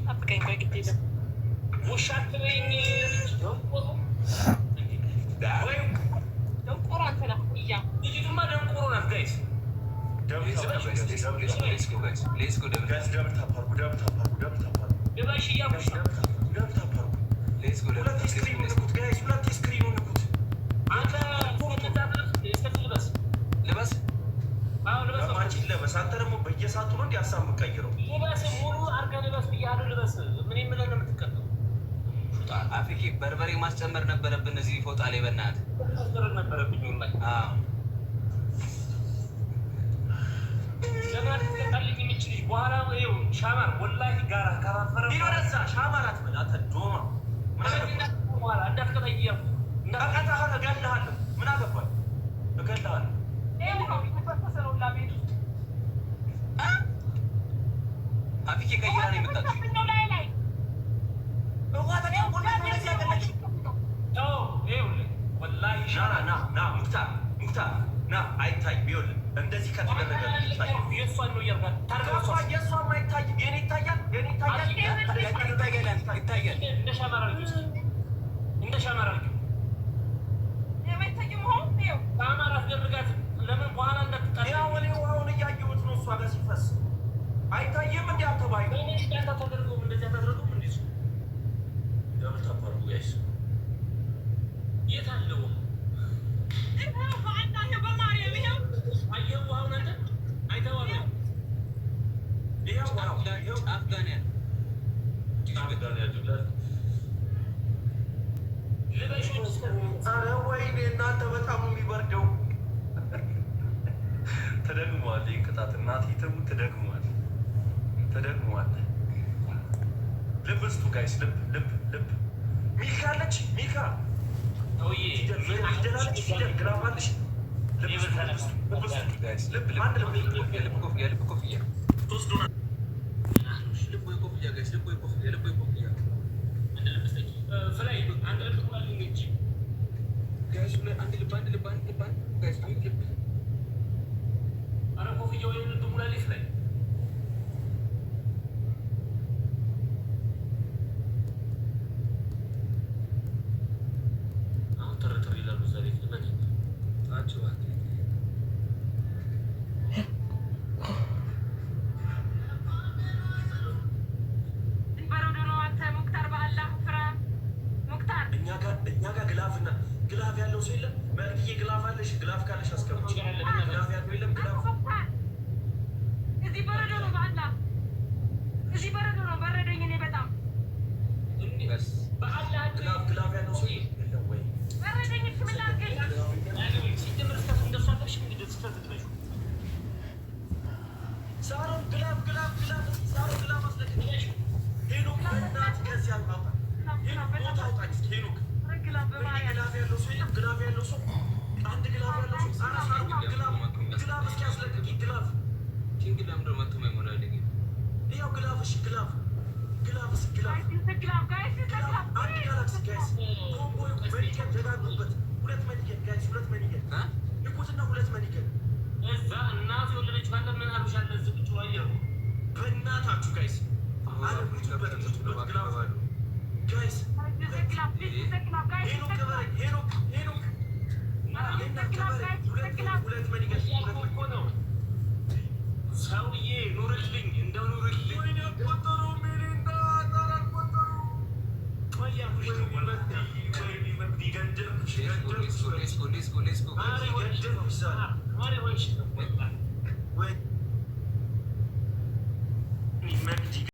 ጠብቀኝ ቆይ ግድ የለም ውሻ አትበይኝ ደንቆሮ አንተ ነህ እያ ልጅቱማ ደንቆሮ ናት ጋይስ አንተ ደግሞ በየሰዓቱ ነው እንዲያሳብ የምትቀይረው። ልበስ ሙሉ አድርገህ ልበስ ብያለሁ። ልበስ ምን የምልህ ነው የምትቀጥለው? አፍሪኬ በርበሬ ማስጨመር ነበረብን እዚህ ፎጣ ላይ በእናትህ ማስጨመር ነበረብኝ። ወላሂ ለማለት ትቀጣልኝ የምችል በኋላ ይኸው ሻማር ወላሂ ጋራ ካራፈረ ቢኖረዛ ሻማር አትበል አንተ ዶማ በኋላ እንዳትቀጣኝ እያልኩ እንዳትቀጣህ እገልሃለሁ። ምን አገባኝ እገልሃለሁ። አፍሪኬ ቀይራ ነው የመጣችው። ሙክታር ና አይታይም። ይኸውልህ እንደዚህ ከተደረገ የእሷን ነው የእሷም አይታይም። የእኔ ይታያል። እንደ ሻማራ ሻማራ አስደርጋት። ለምን በኋላ እንዳትጣ አሁን እያየሁት ነው። እሷ ጋር ሲፈስ አይታይም። እንዲ አተባይ ተደርገው እንደዚያ ተደርገው እንዲ የምታፈርጉ ያይስ የት አለው አየሁ። አሁን አንተ አይተዋል። ይኸው አፍጋኒያ ኧረ ወይኔ እናንተ በጣም የሚበርደው ተደግሟል። ይህ ቅጣት እናቴ ትሙት ተደግሟል። ልብ እስቱ ጋይስ ልብ ሚካ አለች። ሚካ ፊደል ግራፋለች። እኛ ጋር ግላፍ ያለው ሰው የለም። መልክዬ ግላፍ አለሽ? ግላፍ ካለሽ አስቀምጪ። ግላፍ ያለው የለም። ግላፍ እዚህ በረዶ ነው። በአላ እዚህ በረዶ ነው። በረዶኝ እኔ በጣም በአላ ግላፍ ያለው ሰው የለም ወይ? በረዶኝ ምን ላድርግ? ሲጀምር እስከ እንደሱ አለሽ እንግዲህ ስትፈትሽ ሳሮን ግላፍ ሳሮን ግላፍ አስለቅሽ ሄኖክ እናት ከዚህ አልማማ ሄኖክ ቦታ አውጣኝ እስኪ ሄኖክ ግላፍ ያለው ሰው የለም። ግላፍ ያለው ሰው አንድ ግላፍ ያለው ሰው ግላፍ እስኪ አስለቅቂ። ግላፍ ኪንግዳም ደግሞ መጥቶ ማይሞላል ግን ይኸው ግላፍ። እሺ ግላፍ አንድ ጋላክሲ ጋይስ ኮምቦ መኒገን ደጋግሙበት። ሁለት መኒገን ጋይስ ንቁትና ሁለት መኒገን እዛ እናት የወለደች ካለ ምን አሉሻለ ዝግጁ አየሩ በእናታችሁ ጋይስ አለብቱበት ግላፍ ጋይስ ሰውዬ ኑርልኝ፣ እንደው ኑርልኝ።